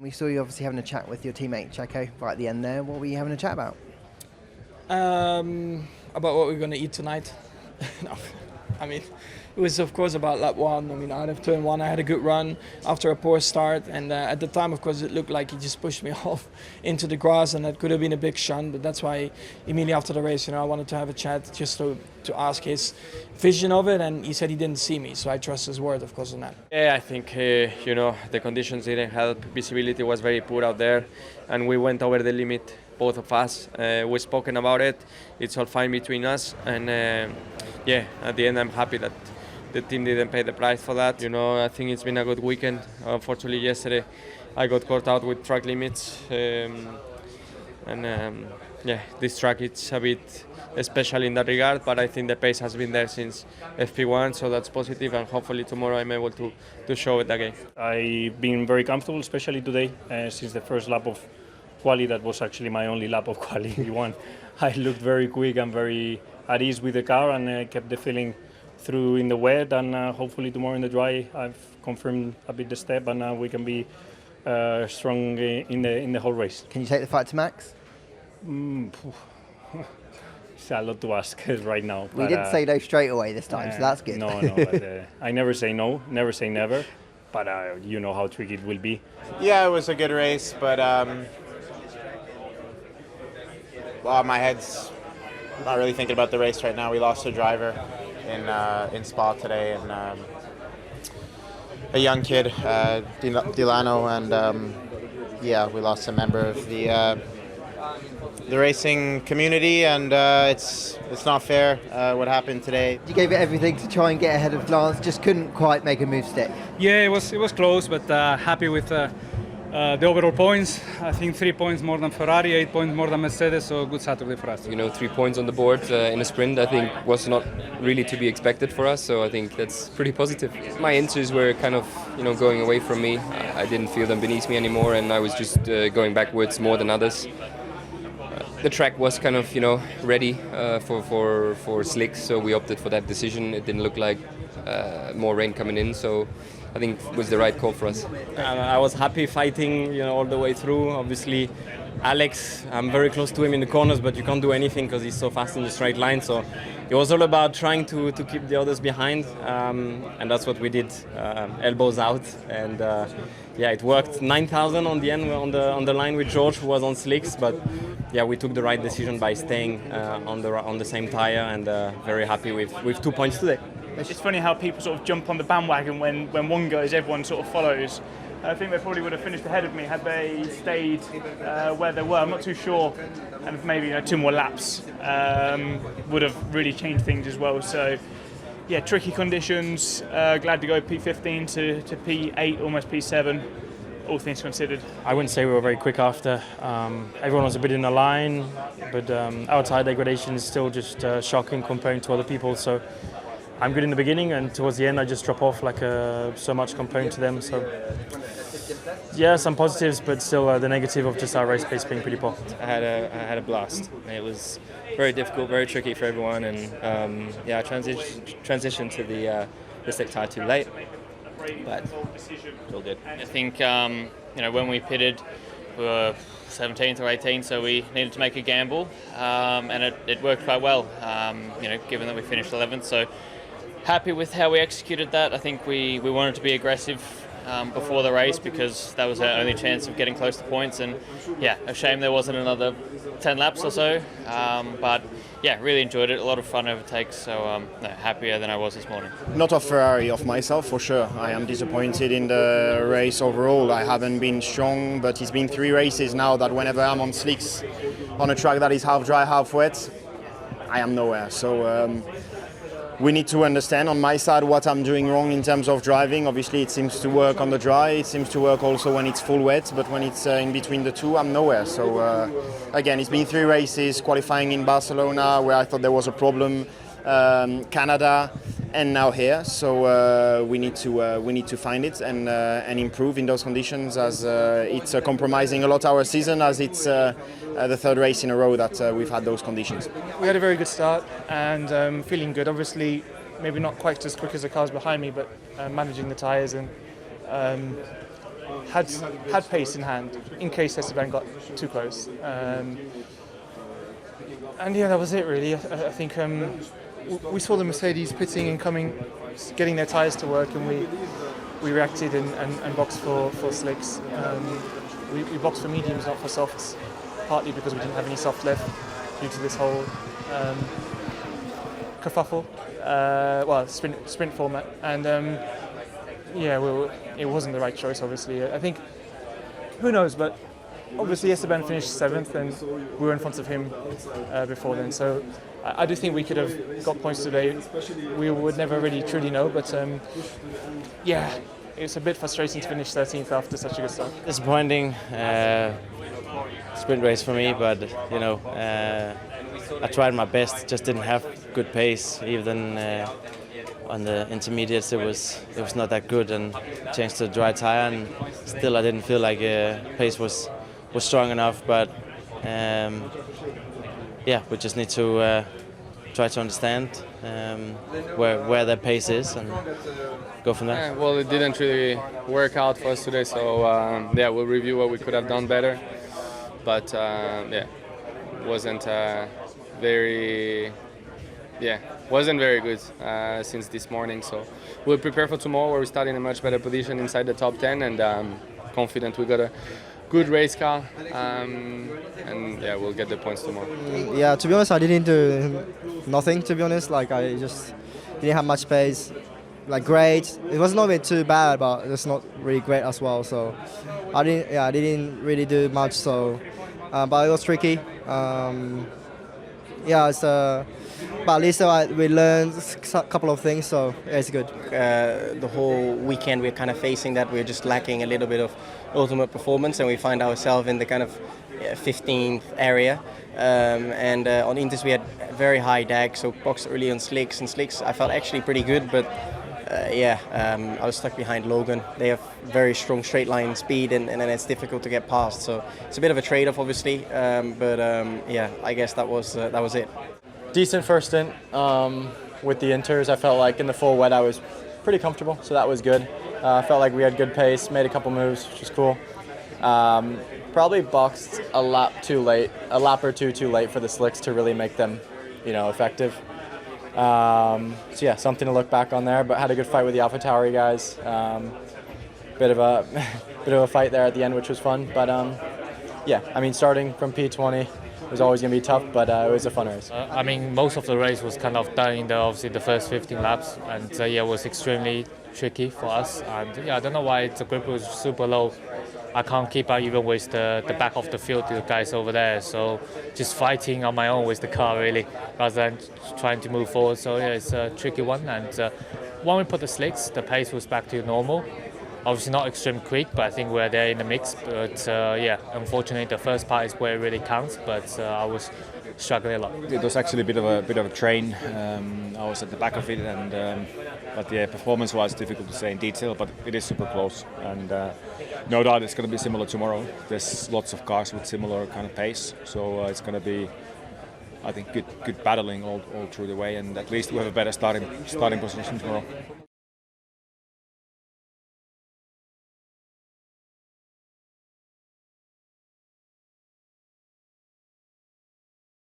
We saw you obviously having a chat with your teammate Checo right at the end there. What were you having a chat about? About what we're going to eat tonight. No, I mean, it was of course about lap one. I mean, out of turn one, I had a good run after a poor start, and at the time, of course, it looked like he just pushed me off into the grass, and that could have been a big shunt. But that's why immediately after the race, I wanted to have a chat just to ask his vision of it, and he said he didn't see me, so I trust his word, of course, on that. Yeah, I think the conditions didn't help. Visibility was very poor out there, and we went over the limit, both of us. We've spoken about it. It's all fine between us, and at the end, I'm happy that the team didn't pay the price for that. I think it's been a good weekend. Unfortunately, yesterday I got caught out with track limits, this track it's a bit special in that regard, but I think the pace has been there since FP1, so that's positive, and hopefully tomorrow I'm able to show it again. I've been very comfortable, especially today, since the first lap of quali. That was actually my only lap of quali one. I looked very quick and very at ease with the car, and kept the feeling through in the wet, and hopefully tomorrow in the dry I've confirmed a bit the step, and we can be strong in the whole race. Can you take the fight to Max? It's a lot to ask right now. We didn't say no straight away this time, so that's good. No, but, I never say no, never say never, but you know how tricky it will be. Yeah, it was a good race, but my head's not really thinking about the race right now. We lost a driver in Spa today, and a young kid, Delano, and we lost a member of the racing community, and it's not fair what happened today. You gave it everything to try and get ahead of Lance, just couldn't quite make a move stick. Yeah, it was close, but happy with the overall points. I think 3 points more than Ferrari, 8 points more than Mercedes, so good Saturday for us. 3 points on the board in a sprint, I think, was not really to be expected for us, so I think that's pretty positive. My injuries were kind of, going away from me. I didn't feel them beneath me anymore, and I was just going backwards more than others. The track was kind of, ready for slicks, so we opted for that decision. It didn't look like more rain coming in, so I think it was the right call for us. I was happy fighting, all the way through. Obviously, Alex, I'm very close to him in the corners, but you can't do anything because he's so fast in the straight line. So it was all about trying to keep the others behind, and that's what we did. Elbows out, and it worked. 9,000 on the end on the line with George, who was on slicks, but we took the right decision by staying on the same tire, and very happy with 2 points today. It's funny how people sort of jump on the bandwagon when one goes, everyone sort of follows. I think they probably would have finished ahead of me had they stayed where they were. I'm not too sure, and if maybe 2 more laps would have really changed things as well. So, tricky conditions. Glad to go P15 to P8, almost P7. All things considered. I wouldn't say we were very quick after. Everyone was a bit in the line, but our tire degradation is still just shocking comparing to other people. So I'm good in the beginning, and towards the end I just drop off like so much comparing to them. So some positives, but still the negative of just our race pace being pretty poor. I had a blast. It was very difficult, very tricky for everyone, and transition to the stick tire too late. But still good. I think when we pitted, we were 17th or 18th, so we needed to make a gamble, and it worked quite well. Given that we finished 11th, so happy with how we executed that. I think we wanted to be aggressive before the race because that was our only chance of getting close to points, and a shame there wasn't another 10 laps or so. But really enjoyed it. A lot of fun overtakes, so happier than I was this morning. Not of Ferrari, of myself for sure. I am disappointed in the race overall. I haven't been strong, but it's been 3 races now that whenever I'm on slicks on a track that is half dry, half wet, I am nowhere. So we need to understand on my side what I'm doing wrong in terms of driving. Obviously it seems to work on the dry, it seems to work also when it's full wet, but when it's in between the two, I'm nowhere. So again, it's been 3 races, qualifying in Barcelona where I thought there was a problem, Canada, and now here. So we need to find it and improve in those conditions, as it's compromising a lot our season, as it's the 3rd race in a row that we've had those conditions. We had a very good start and feeling good. Obviously, maybe not quite as quick as the cars behind me, but managing the tyres and had pace in hand in case Esteban got too close. And yeah, that was it really. I think we saw the Mercedes pitting and getting their tyres to work, and we reacted and boxed for slicks. We boxed for mediums, not for softs, partly because we didn't have any soft left due to this whole kerfuffle, sprint format. And it wasn't the right choice, obviously. I think, who knows, but obviously Esteban finished 7th and we were in front of him before then. So I do think we could have got points today. We would never really truly know, but it was a bit frustrating to finish 13th after such a good start. Disappointing sprint race for me, but I tried my best, just didn't have good pace. Even on the intermediates it was not that good, and changed to a dry tire, and still I didn't feel like pace was strong enough. But we just need to try to understand where their pace is and go from there. Well, it didn't really work out for us today, so we'll review what we could have done better. But wasn't very good since this morning. So we'll prepare for tomorrow, where we start in a much better position inside the top 10, and confident we got a good race car, and we'll get the points tomorrow. Yeah, to be honest, I didn't do nothing. To be honest, like I just didn't have much pace. Like great, it was not a bit too bad, but it's not really great as well. So I didn't really do much. So, but it was tricky. But at least we learned a couple of things, so it's good. The whole weekend we're kind of facing that we're just lacking a little bit of ultimate performance, and we find ourselves in the kind of 15th area. And on Inters we had very high dag, so boxed early on slicks, and slicks I felt actually pretty good, but I was stuck behind Logan. They have very strong straight line speed, and then it's difficult to get past. So it's a bit of a trade-off, obviously. I guess that was it. Decent first stint with the Inters. I felt like in the full wet I was pretty comfortable, so that was good. I felt like we had good pace, made a couple moves, which was cool. Probably boxed a lap or two too late for the slicks to really make them, effective. Something to look back on there, but had a good fight with the AlphaTauri guys. Bit of a fight there at the end, which was fun. But starting from P20 was always going to be tough, but it was a fun race. Most of the race was kind of done in the first 15 laps, and it was extremely tricky for us. And I don't know why the grip was super low. I can't keep up even with the back of the field, the guys over there. So just fighting on my own with the car really, rather than trying to move forward. So it's a tricky one. And when we put the slicks, the pace was back to normal. Obviously not extreme quick, but I think we're there in the mix. But unfortunately the first part is where it really counts. But I was struggling a lot. It was actually a bit of a train. I was at the back of it, and performance-wise, difficult to say in detail, but it is super close, and no doubt it's going to be similar tomorrow. There's lots of cars with similar kind of pace, so it's going to be, I think, good battling all through the way, and at least we have a better starting position tomorrow.